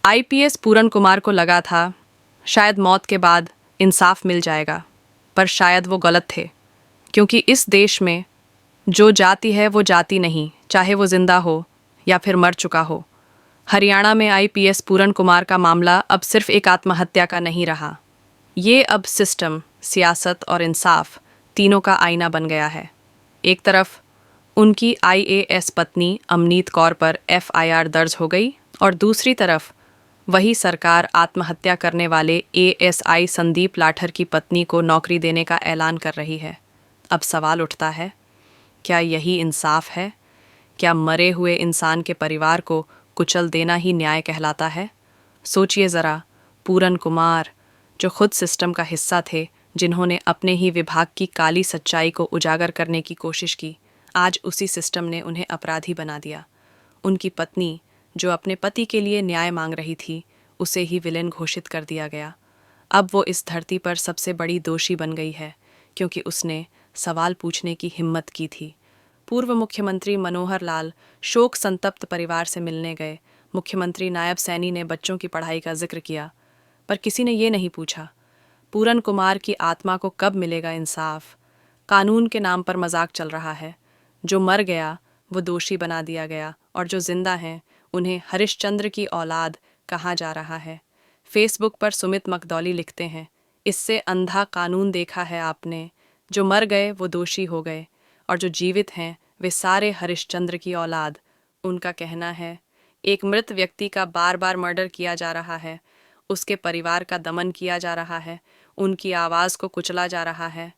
IPS पूरन कुमार को लगा था शायद मौत के बाद इंसाफ मिल जाएगा, पर शायद वो गलत थे, क्योंकि इस देश में जो जाति है वो जाति नहीं, चाहे वो जिंदा हो या फिर मर चुका हो। हरियाणा में आईपीएस पूरन कुमार का मामला अब सिर्फ एक आत्महत्या का नहीं रहा, ये अब सिस्टम, सियासत और इंसाफ तीनों का आईना बन गया है। एक तरफ उनकी आईएएस पत्नी अमनीत कौर पर एफआईआर दर्ज हो गई और दूसरी तरफ वही सरकार आत्महत्या करने वाले एएसआई संदीप लाठर की पत्नी को नौकरी देने का ऐलान कर रही है। अब सवाल उठता है, क्या यही इंसाफ है? क्या मरे हुए इंसान के परिवार को कुचल देना ही न्याय कहलाता है? सोचिए ज़रा, पूरन कुमार जो खुद सिस्टम का हिस्सा थे, जिन्होंने अपने ही विभाग की काली सच्चाई को उजागर करने की कोशिश की, आज उसी सिस्टम ने उन्हें अपराधी बना दिया। उनकी पत्नी जो अपने पति के लिए न्याय मांग रही थी, उसे ही विलेन घोषित कर दिया गया। अब वो इस धरती पर सबसे बड़ी दोषी बन गई है, क्योंकि उसने सवाल पूछने की हिम्मत की थी। पूर्व मुख्यमंत्री मनोहर लाल शोक संतप्त परिवार से मिलने गए। मुख्यमंत्री नायब सैनी ने बच्चों की पढ़ाई का जिक्र किया, पर किसी ने ये नहीं पूछा पूरन कुमार की आत्मा को कब मिलेगा इंसाफ। कानून के नाम पर मजाक चल रहा है। जो मर गया वो दोषी बना दिया गया, और जो जिंदा हैं उन्हें हरिश्चंद्र की औलाद कहा जा रहा है। फेसबुक पर सुमित मकदौली लिखते हैं, इससे अंधा कानून देखा है आपने। जो मर गए वो दोषी हो गए, और जो जीवित हैं वे सारे हरिश्चंद्र की औलाद। उनका कहना है, एक मृत व्यक्ति का बार बार मर्डर किया जा रहा है, उसके परिवार का दमन किया जा रहा है, उनकी आवाज़ को कुचला जा रहा है।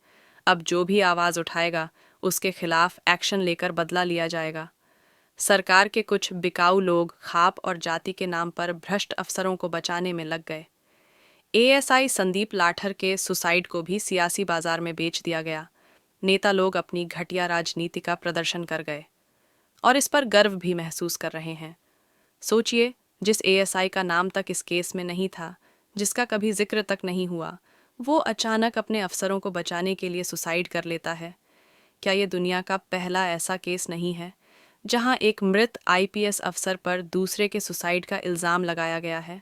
अब जो भी आवाज़ उठाएगा उसके खिलाफ एक्शन लेकर बदला लिया जाएगा। सरकार के कुछ बिकाऊ लोग खाप और जाति के नाम पर भ्रष्ट अफसरों को बचाने में लग गए। एएसआई संदीप लाठर के सुसाइड को भी सियासी बाजार में बेच दिया गया। नेता लोग अपनी घटिया राजनीति का प्रदर्शन कर गए और इस पर गर्व भी महसूस कर रहे हैं। सोचिए, जिस एएसआई का नाम तक इस केस में नहीं था, जिसका कभी जिक्र तक नहीं हुआ, वो अचानक अपने अफसरों को बचाने के लिए सुसाइड कर लेता है। क्या ये दुनिया का पहला ऐसा केस नहीं है जहां एक मृत आईपीएस अफसर पर दूसरे के सुसाइड का इल्ज़ाम लगाया गया है?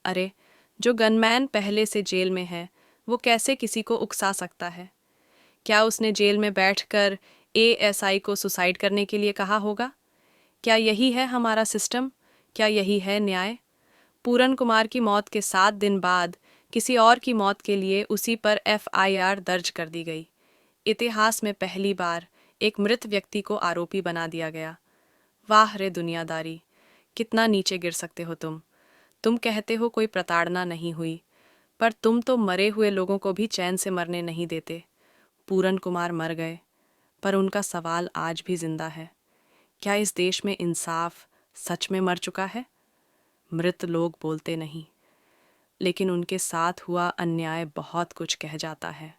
अरे, जो गनमैन पहले से जेल में है वो कैसे किसी को उकसा सकता है? क्या उसने जेल में बैठकर एएसआई को सुसाइड करने के लिए कहा होगा? क्या यही है हमारा सिस्टम? क्या यही है न्याय? पूरन कुमार की मौत के 7 दिन बाद किसी और की मौत के लिए उसी पर एफआईआर दर्ज कर दी गई। इतिहास में पहली बार एक मृत व्यक्ति को आरोपी बना दिया गया। वाह रे दुनियादारी, कितना नीचे गिर सकते हो तुम। तुम कहते हो कोई प्रताड़ना नहीं हुई, पर तुम तो मरे हुए लोगों को भी चैन से मरने नहीं देते। पूरन कुमार मर गए, पर उनका सवाल आज भी जिंदा है। क्या इस देश में इंसाफ सच में मर चुका है? मृत लोग बोलते नहीं, लेकिन उनके साथ हुआ अन्याय बहुत कुछ कह जाता है।